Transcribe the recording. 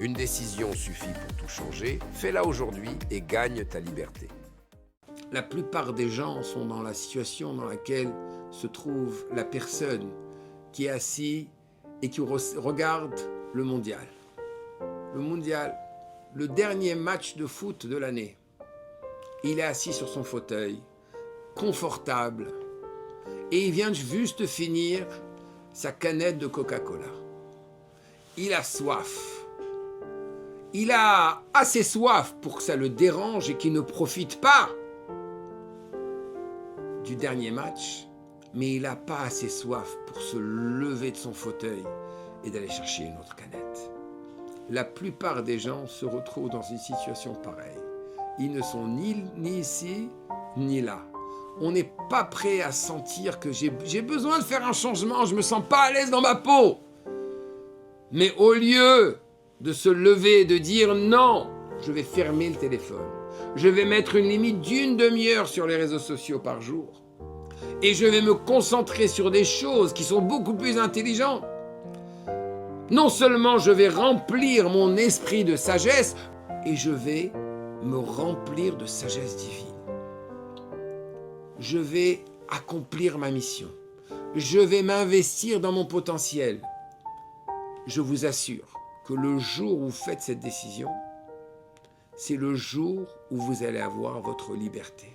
Une décision suffit pour tout changer. Fais-la aujourd'hui et gagne ta liberté. La plupart des gens sont dans la situation dans laquelle se trouve la personne qui est assise et qui regarde le mondial. Le mondial, le dernier match de foot de l'année. Il est assis sur son fauteuil, confortable, et il vient juste finir sa canette de Coca-Cola. Il a soif. Il a assez soif pour que ça le dérange et qu'il ne profite pas du dernier match, mais il n'a pas assez soif pour se lever de son fauteuil et d'aller chercher une autre canette. La plupart des gens se retrouvent dans une situation pareille. Ils ne sont ni ici, ni là. On n'est pas prêt à sentir que j'ai besoin de faire un changement, je ne me sens pas à l'aise dans ma peau. Mais au lieu de se lever et de dire non, je vais fermer le téléphone. Je vais mettre une limite d'une demi-heure sur les réseaux sociaux par jour. Et je vais me concentrer sur des choses qui sont beaucoup plus intelligentes. Non seulement je vais remplir mon esprit de sagesse, et je vais me remplir de sagesse divine. Je vais accomplir ma mission. Je vais m'investir dans mon potentiel. Je vous assure que le jour où vous faites cette décision, c'est le jour où vous allez avoir votre liberté.